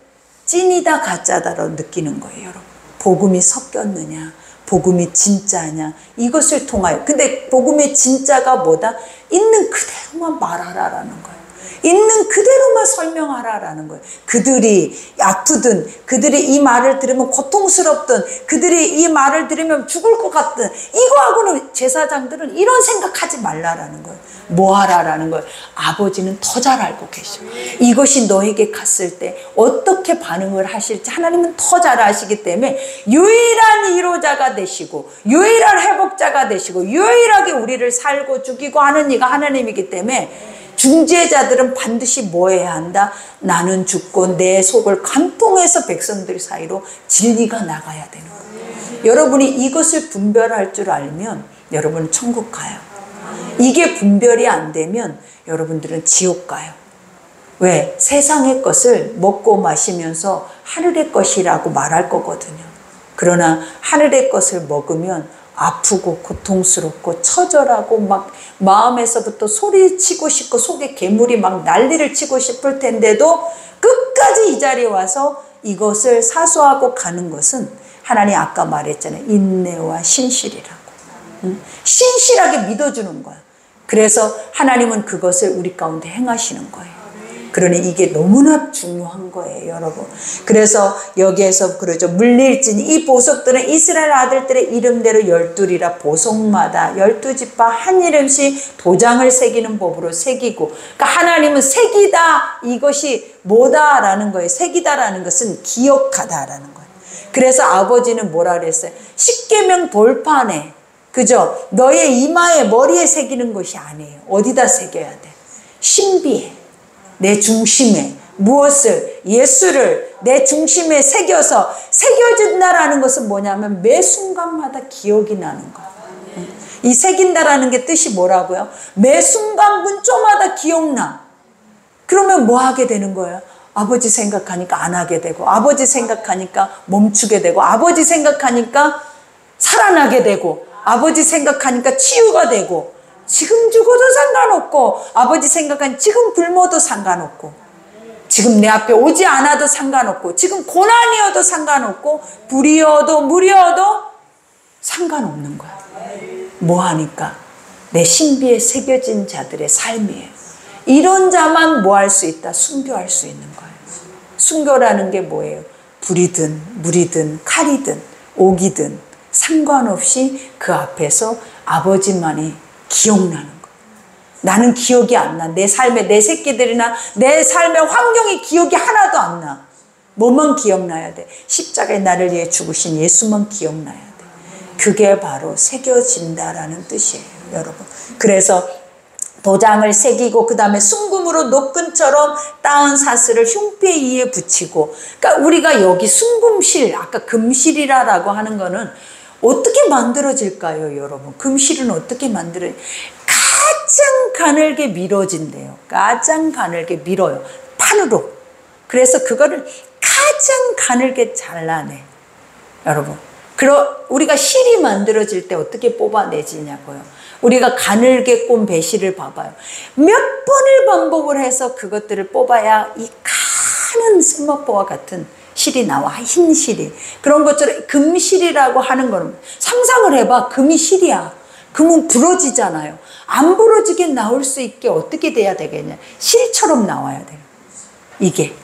찐이다 가짜다로 느끼는 거예요, 여러분. 복음이 섞였느냐, 복음이 진짜냐, 이것을 통하여. 근데 복음의 진짜가 뭐다? 있는 그대로만 말하라라는 거예요. 있는 그대로만 설명하라라는 거예요. 그들이 아프든, 그들이 이 말을 들으면 고통스럽든, 그들이 이 말을 들으면 죽을 것 같든, 이거하고는 제사장들은 이런 생각하지 말라라는 거예요. 뭐 하라라는 거예요. 아버지는 더 잘 알고 계셔. 이것이 너에게 갔을 때 어떻게 반응을 하실지 하나님은 더 잘 아시기 때문에 유일한 위로자가 되시고 유일한 회복자가 되시고 유일하게 우리를 살고 죽이고 하는 이가 하나님이기 때문에 중재자들은 반드시 뭐 해야 한다? 나는 죽고 내 속을 관통해서 백성들 사이로 진리가 나가야 되는 거예요. 여러분이 이것을 분별할 줄 알면 여러분은 천국 가요. 이게 분별이 안 되면 여러분들은 지옥 가요. 왜? 세상의 것을 먹고 마시면서 하늘의 것이라고 말할 거거든요. 그러나 하늘의 것을 먹으면 아프고 고통스럽고 처절하고 막 마음에서부터 소리치고 싶고 속에 괴물이 막 난리를 치고 싶을 텐데도 끝까지 이 자리에 와서 이것을 사수하고 가는 것은 하나님 아까 말했잖아요. 인내와 신실이라고. 신실하게 믿어주는 거야. 그래서 하나님은 그것을 우리 가운데 행하시는 거예요. 그러니 이게 너무나 중요한 거예요, 여러분. 그래서 여기에서 그러죠. 물릴진 이 보석들은 이스라엘 아들들의 이름대로 12이라 보석마다 12지파 한 이름씩 도장을 새기는 법으로 새기고, 그러니까 하나님은 새기다, 이것이 뭐다라는 거예요. 새기다라는 것은 기억하다라는 거예요. 그래서 아버지는 뭐라 그랬어요? 십계명 돌판에, 그죠? 너의 이마에 머리에 새기는 것이 아니에요. 어디다 새겨야 돼? 신비에, 내 중심에 무엇을, 예수를 내 중심에 새겨서, 새겨진다라는 것은 뭐냐면 매 순간마다 기억이 나는 거예요. 이 새긴다라는 게 뜻이 뭐라고요? 매 순간 분초마다 기억나. 그러면 뭐 하게 되는 거예요? 아버지 생각하니까 안 하게 되고, 아버지 생각하니까 멈추게 되고, 아버지 생각하니까 살아나게 되고, 아버지 생각하니까 치유가 되고, 지금 죽어도 상관없고, 아버지 생각하니 지금 굶어도 상관없고, 지금 내 앞에 오지 않아도 상관없고, 지금 고난이어도 상관없고, 불이어도 물이어도 상관없는 거야. 뭐 하니까? 내 신비에 새겨진 자들의 삶이에요. 이런 자만 뭐 할 수 있다? 순교할 수 있는 거예요. 순교라는 게 뭐예요? 불이든 물이든 칼이든 옥이든 상관없이 그 앞에서 아버지만이 기억나는 거. 나는 기억이 안 나. 내 삶에 내 새끼들이나 내 삶의 환경이 기억이 하나도 안 나. 뭐만 기억나야 돼? 십자가에 나를 위해 죽으신 예수만 기억나야 돼. 그게 바로 새겨진다라는 뜻이에요, 여러분. 그래서 도장을 새기고 그 다음에 순금으로 노끈처럼 따은 사슬을 흉패 위에 붙이고, 그러니까 우리가 여기 순금실, 아까 금실이라고 하는 거는 어떻게 만들어질까요, 여러분? 금실은 어떻게 만들어요? 가장 가늘게 밀어진대요. 가장 가늘게 밀어요. 판으로. 그래서 그거를 가장 가늘게 잘라내. 여러분. 우리가 실이 만들어질 때 어떻게 뽑아내지냐고요. 우리가 가늘게 꼰 배실을 봐봐요. 몇 번을 반복을 해서 그것들을 뽑아야 이 가는 세마포와 같은 실이 나와. 흰 실이. 그런 것처럼 금실이라고 하는 거는 상상을 해봐. 금이 실이야. 금은 부러지잖아요. 안 부러지게 나올 수 있게 어떻게 돼야 되겠냐. 실처럼 나와야 돼요. 이게.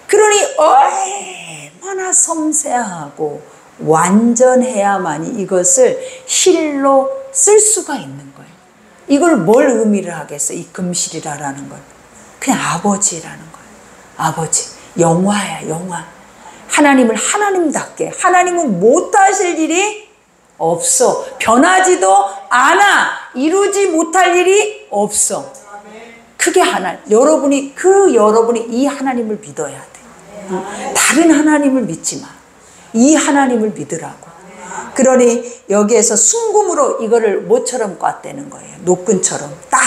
그러니 얼마나 섬세하고 완전해야만이 이것을 실로 쓸 수가 있는 거예요. 이걸 뭘 의미를 하겠어? 이 금실이라는 걸. 그냥 아버지라는 거예요. 아버지. 영화야, 영화. 하나님을 하나님답게. 하나님은 못하실 일이 없어. 변하지도 않아. 이루지 못할 일이 없어. 그게 여러분이 이 하나님을 믿어야 돼. 다른 하나님을 믿지 마. 이 하나님을 믿으라고. 그러니 여기에서 순금으로 이거를 뭐처럼 꽈대는 거예요. 노끈처럼 딱.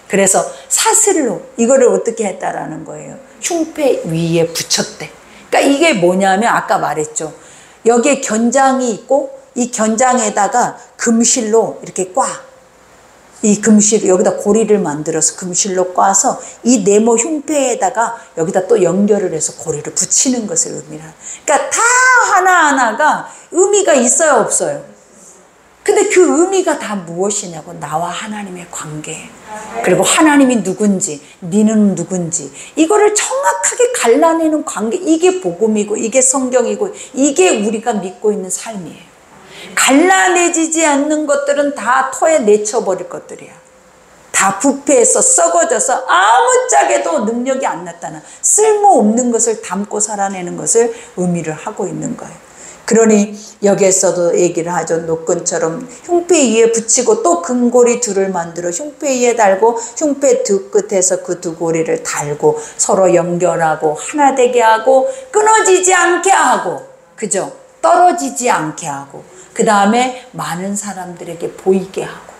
그래서 사슬로 이거를 어떻게 했다라는 거예요. 흉패 위에 붙였대. 그러니까 이게 뭐냐면 아까 말했죠. 여기에 견장이 있고 이 견장에다가 금실로 이렇게 꽈. 이 금실 여기다 고리를 만들어서 금실로 꽈서 이 네모 흉패에다가 여기다 또 연결을 해서 고리를 붙이는 것을 의미하는. 그러니까 다 하나하나가 의미가 있어요, 없어요? 근데 그 의미가 다 무엇이냐고. 나와 하나님의 관계, 그리고 하나님이 누군지, 니는 누군지, 이거를 정확하게 갈라내는 관계. 이게 복음이고 이게 성경이고 이게 우리가 믿고 있는 삶이에요. 갈라내지지 않는 것들은 다 토에 내쳐버릴 것들이야. 다 부패해서 썩어져서 아무짝에도 능력이 안 나타나. 쓸모없는 것을 담고 살아내는 것을 의미를 하고 있는 거예요. 그러니 여기에서도 얘기를 하죠. 노끈처럼 흉패 위에 붙이고 또 금고리 둘을 만들어 흉패 위에 달고 흉패 두 끝에서 그 두 고리를 달고 서로 연결하고 하나 되게 하고 끊어지지 않게 하고, 그죠? 떨어지지 않게 하고, 그 다음에 많은 사람들에게 보이게 하고.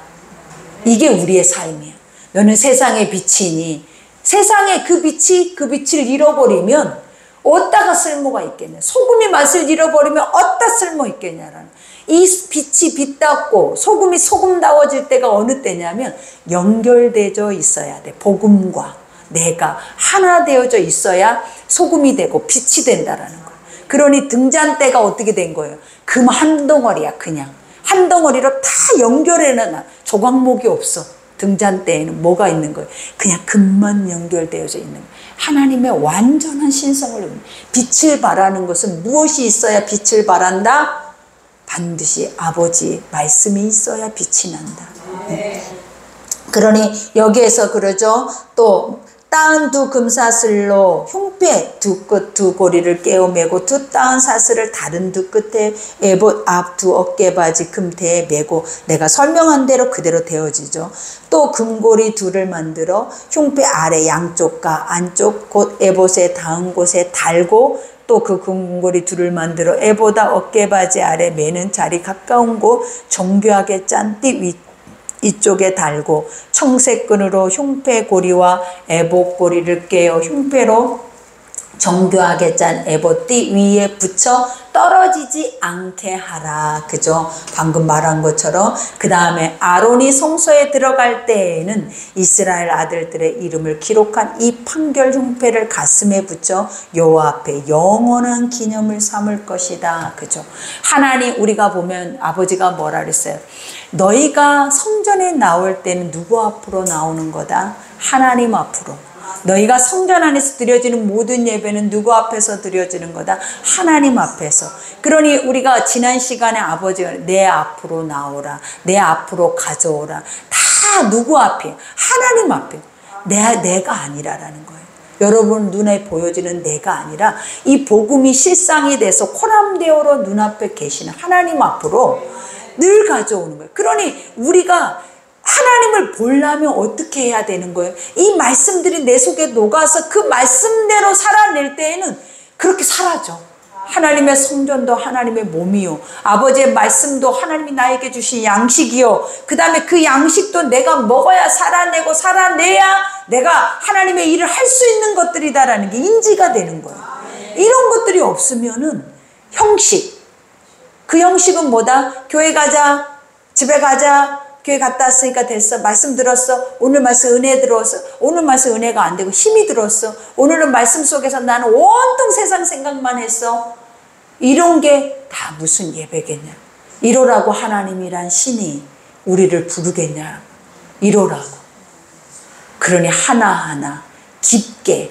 이게 우리의 삶이야. 너는 세상의 빛이니 세상에 그 빛을 잃어버리면 어디다가 쓸모가 있겠냐. 소금이 맛을 잃어버리면 어디다 쓸모 있겠냐라는. 이 빛이 빛답고 소금이 소금다워질 때가 어느 때냐면 연결되어 있어야 돼. 복음과 내가 하나 되어져 있어야 소금이 되고 빛이 된다라는 거야. 그러니 등잔대가 어떻게 된 거예요? 금 한 덩어리야. 그냥 한 덩어리로 다 연결해놔. 조각목이 없어. 등잔대에는 뭐가 있는 거예요? 그냥 금만 연결되어져 있는 거예요. 하나님의 완전한 신성을. 빛을 발하는 것은 무엇이 있어야 빛을 발한다? 반드시 아버지 말씀이 있어야 빛이 난다. 그러니 여기에서 그러죠. 또 따은 두 금사슬로 흉패 두 끝 두 고리를 깨어매고 두 따은 사슬을 다른 두 끝에 에봇 앞 두 어깨바지 금태에 매고. 내가 설명한 대로 그대로 되어지죠. 또 금고리 둘을 만들어 흉패 아래 양쪽과 안쪽 곧 에봇에 닿은 곳에 달고, 또 그 금고리 둘을 만들어 에봇아 어깨바지 아래 매는 자리 가까운 곳 정교하게 짠 띠 이쪽에 달고, 청색끈으로 흉패 고리와 에봇 고리를 깨어 흉패로 정교하게 짠 에봇띠 위에 붙여 떨어지지 않게 하라. 그죠? 방금 말한 것처럼. 그 다음에 아론이 성소에 들어갈 때에는 이스라엘 아들들의 이름을 기록한 이 판결 흉패를 가슴에 붙여 여호와 앞에 영원한 기념을 삼을 것이다. 그죠? 하나님, 우리가 보면 아버지가 뭐라 그랬어요? 너희가 성전에 나올 때는 누구 앞으로 나오는 거다? 하나님 앞으로. 너희가 성전 안에서 드려지는 모든 예배는 누구 앞에서 드려지는 거다? 하나님 앞에서. 그러니 우리가 지난 시간에 아버지가 내 앞으로 나오라, 내 앞으로 가져오라. 다 누구 앞이에요? 하나님 앞이에요. 내가 아니라라는 거예요. 여러분 눈에 보여지는 내가 아니라 이 복음이 실상이 돼서 코람데오로 눈앞에 계시는 하나님 앞으로 늘 가져오는 거예요. 그러니 우리가 하나님을 보려면 어떻게 해야 되는 거예요? 이 말씀들이 내 속에 녹아서 그 말씀대로 살아낼 때에는 그렇게 살아져. 하나님의 성전도 하나님의 몸이요, 아버지의 말씀도 하나님이 나에게 주신 양식이요, 그 다음에 그 양식도 내가 먹어야 살아내고 살아내야 내가 하나님의 일을 할 수 있는 것들이다라는 게 인지가 되는 거예요. 이런 것들이 없으면은 형식, 그 형식은 뭐다? 교회 가자, 집에 가자, 교회 갔다 왔으니까 됐어. 말씀 들었어. 오늘 말씀 은혜 들었어. 오늘 말씀 은혜가 안 되고 힘이 들었어. 오늘은 말씀 속에서 나는 온통 세상 생각만 했어. 이런 게 다 무슨 예배겠냐. 이러라고 하나님이란 신이 우리를 부르겠냐. 이러라고. 그러니 하나하나 깊게,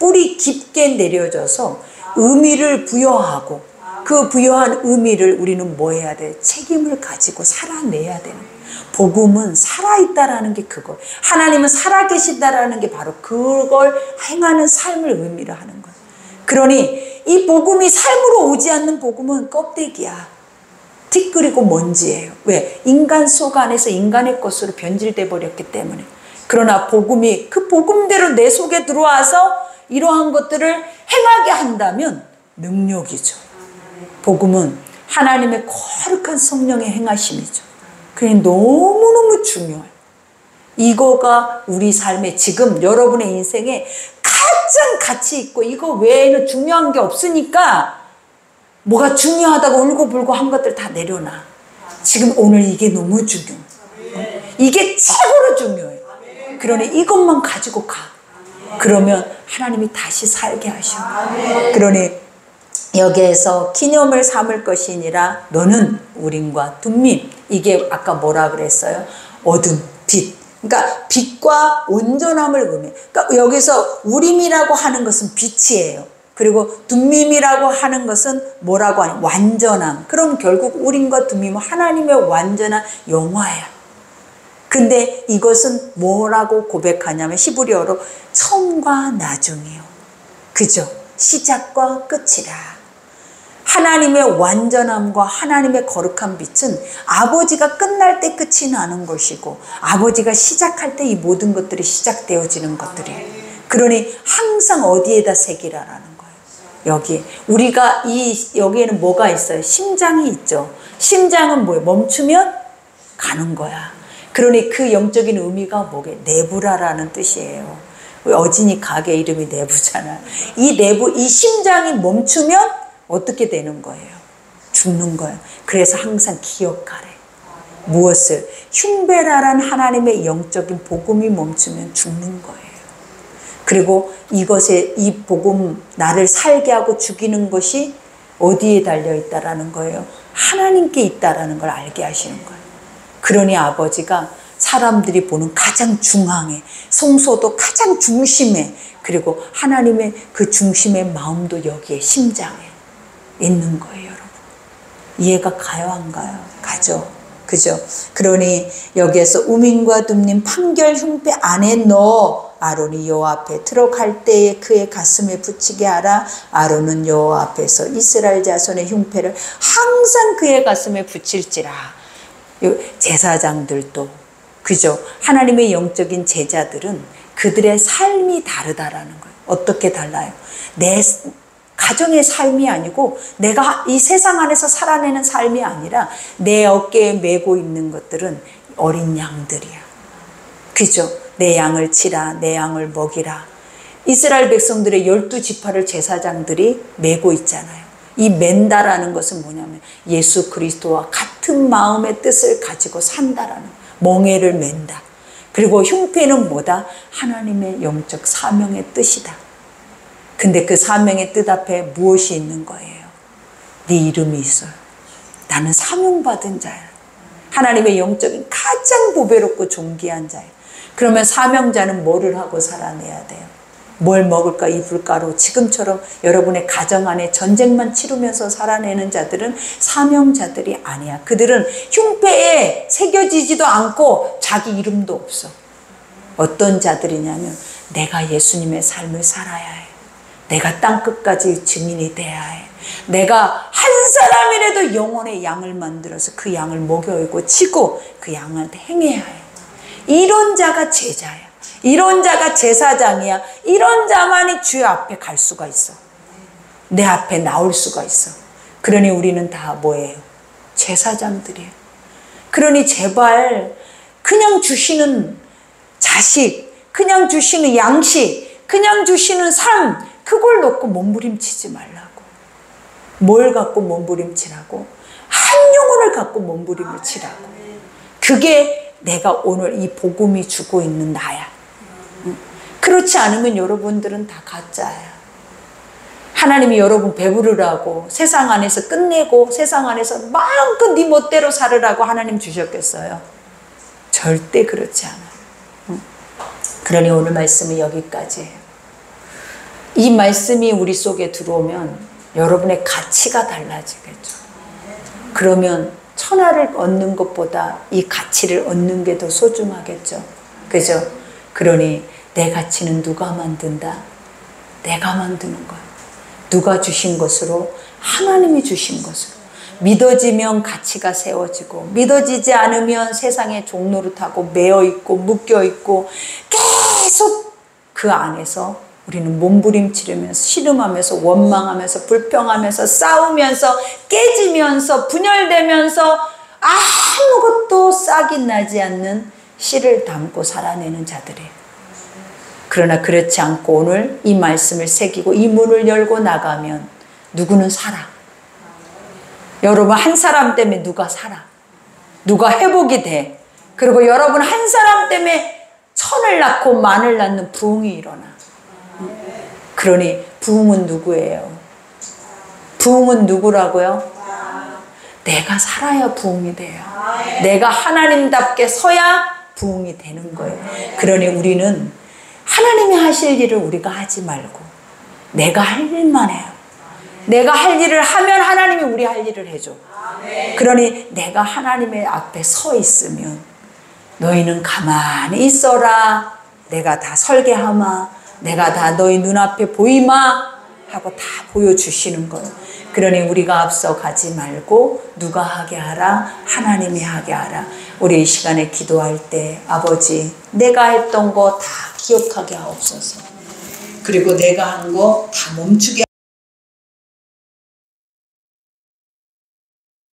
뿌리 깊게 내려져서 의미를 부여하고, 그 부여한 의미를 우리는 뭐 해야 돼? 책임을 가지고 살아내야 되는 거예요. 복음은 살아있다라는 게 그거. 하나님은 살아계신다라는 게 바로 그걸 행하는 삶을 의미를 하는 거예요. 그러니 이 복음이 삶으로 오지 않는 복음은 껍데기야. 티끌이고 먼지예요. 왜? 인간 속 안에서 인간의 것으로 변질돼 버렸기 때문에. 그러나 복음이 그 복음대로 내 속에 들어와서 이러한 것들을 행하게 한다면 능력이죠. 복음은 하나님의 거룩한 성령의 행하심이죠. 그게 너무너무 중요해요. 이거가 우리 삶에 지금 여러분의 인생에 가장 가치 있고 이거 외에는 중요한 게 없으니까 뭐가 중요하다고 울고불고 한 것들 다 내려놔. 지금 오늘 이게 너무 중요해. 이게 최고로 중요해요. 그러니 이것만 가지고 가. 그러면 하나님이 다시 살게 하셔. 그러니 여기에서 기념을 삼을 것이니라 너는 우림과 둠밈. 이게 아까 뭐라 그랬어요? 어둠, 빛. 그러니까 빛과 온전함을 의미해요. 그러니까 여기서 우림이라고 하는 것은 빛이에요. 그리고 둠밈이라고 하는 것은 뭐라고 하냐? 완전함. 그럼 결국 우림과 둠밈은 하나님의 완전한 영화야. 근데 이것은 뭐라고 고백하냐면 히브리어로 처음과 나중이요. 그죠? 시작과 끝이라. 하나님의 완전함과 하나님의 거룩한 빛은 아버지가 끝날 때 끝이 나는 것이고 아버지가 시작할 때 이 모든 것들이 시작되어지는 것들이에요. 그러니 항상 어디에다 새기라라는 거예요. 여기 우리가 여기에는 뭐가 있어요? 심장이 있죠. 심장은 뭐예요? 멈추면 가는 거야. 그러니 그 영적인 의미가 뭐게? 내부라라는 뜻이에요. 어진이 가게 이름이 내부잖아요. 이 내부, 이 심장이 멈추면 어떻게 되는 거예요? 죽는 거예요. 그래서 항상 기억하래. 무엇을? 흉배라란 하나님의 영적인 복음이 멈추면 죽는 거예요. 그리고 이것에 이 복음 나를 살게 하고 죽이는 것이 어디에 달려있다라는 거예요? 하나님께 있다라는 걸 알게 하시는 거예요. 그러니 아버지가 사람들이 보는 가장 중앙에, 성소도 가장 중심에, 그리고 하나님의 그 중심의 마음도 여기에 심장에 있는 거예요, 여러분. 이해가 가요, 안 가요? 가죠. 그죠? 그러니 여기에서 우민과 둠민 판결 흉패 안에 넣어 아론이 여호와 앞에 들어갈 때에 그의 가슴에 붙이게 하라. 아론은 여호와 앞에서 이스라엘 자손의 흉패를 항상 그의 가슴에 붙일지라. 제사장들도 그죠? 하나님의 영적인 제자들은 그들의 삶이 다르다라는 거예요. 어떻게 달라요? 내 가정의 삶이 아니고 내가 이 세상 안에서 살아내는 삶이 아니라 내 어깨에 메고 있는 것들은 어린 양들이야. 그죠? 내 양을 치라, 내 양을 먹이라. 이스라엘 백성들의 12지파를 제사장들이 메고 있잖아요. 이 맨다라는 것은 뭐냐면 예수 그리스도와 같은 마음의 뜻을 가지고 산다라는 거예요. 멍에를 맨다. 그리고 흉패는 뭐다? 하나님의 영적 사명의 뜻이다. 근데 그 사명의 뜻 앞에 무엇이 있는 거예요? 네 이름이 있어요. 나는 사명받은 자야. 하나님의 영적인 가장 보배롭고 존귀한 자예요. 그러면 사명자는 뭐를 하고 살아내야 돼요? 뭘 먹을까 입을까로 지금처럼 여러분의 가정 안에 전쟁만 치르면서 살아내는 자들은 사명자들이 아니야. 그들은 흉패에 새겨지지도 않고 자기 이름도 없어. 어떤 자들이냐면 내가 예수님의 삶을 살아야 해. 내가 땅끝까지 증인이 돼야 해. 내가 한 사람이라도 영혼의 양을 만들어서 그 양을 먹여오고 치고 그 양한테 행해야 해. 이런 자가 제자야. 이런 자가 제사장이야. 이런 자만이 주의 앞에 갈 수가 있어. 내 앞에 나올 수가 있어. 그러니 우리는 다 뭐예요? 제사장들이에요. 그러니 제발 그냥 주시는 자식, 그냥 주시는 양식, 그냥 주시는 삶, 그걸 놓고 몸부림치지 말라고. 뭘 갖고 몸부림치라고? 한 영혼을 갖고 몸부림을 치라고. 그게 내가 오늘 이 복음이 주고 있는 나야. 그렇지 않으면 여러분들은 다 가짜야. 하나님이 여러분 배부르라고 세상 안에서 끝내고 세상 안에서 마음껏 네 멋대로 살으라고 하나님 주셨겠어요? 절대 그렇지 않아요. 그러니 오늘 말씀은 여기까지예요. 이 말씀이 우리 속에 들어오면 여러분의 가치가 달라지겠죠. 그러면 천하를 얻는 것보다 이 가치를 얻는 게 더 소중하겠죠. 그죠? 그러니 내 가치는 누가 만든다? 내가 만드는 거예요. 누가 주신 것으로? 하나님이 주신 것으로. 믿어지면 가치가 세워지고, 믿어지지 않으면 세상의 종노릇하고 매여있고 묶여있고 계속 그 안에서 우리는 몸부림치르면서 씨름하면서 원망하면서 불평하면서 싸우면서 깨지면서 분열되면서 아무것도 싹이 나지 않는 씨를 담고 살아내는 자들이에요. 그러나 그렇지 않고 오늘 이 말씀을 새기고 이 문을 열고 나가면 누구는 살아. 여러분 한 사람 때문에 누가 살아. 누가 회복이 돼. 그리고 여러분 한 사람 때문에 천을 낳고 만을 낳는 부흥이 일어나. 그러니 부흥은 누구예요? 부흥은 누구라고요? 내가 살아야 부흥이 돼요. 내가 하나님답게 서야 부흥이 되는 거예요. 그러니 우리는 하나님이 하실 일을 우리가 하지 말고 내가 할 일만 해요. 내가 할 일을 하면 하나님이 우리 할 일을 해줘. 그러니 내가 하나님의 앞에 서 있으면 너희는 가만히 있어라. 내가 다 설계하마. 내가 다 너희 눈앞에 보이마 하고 다 보여주시는 거예요. 그러니 우리가 앞서 가지 말고 누가 하게 하라? 하나님이 하게 하라. 우리 이 시간에 기도할 때 아버지 내가 했던 거 다 기억하게 하옵소서. 그리고 내가 한 거 다 멈추게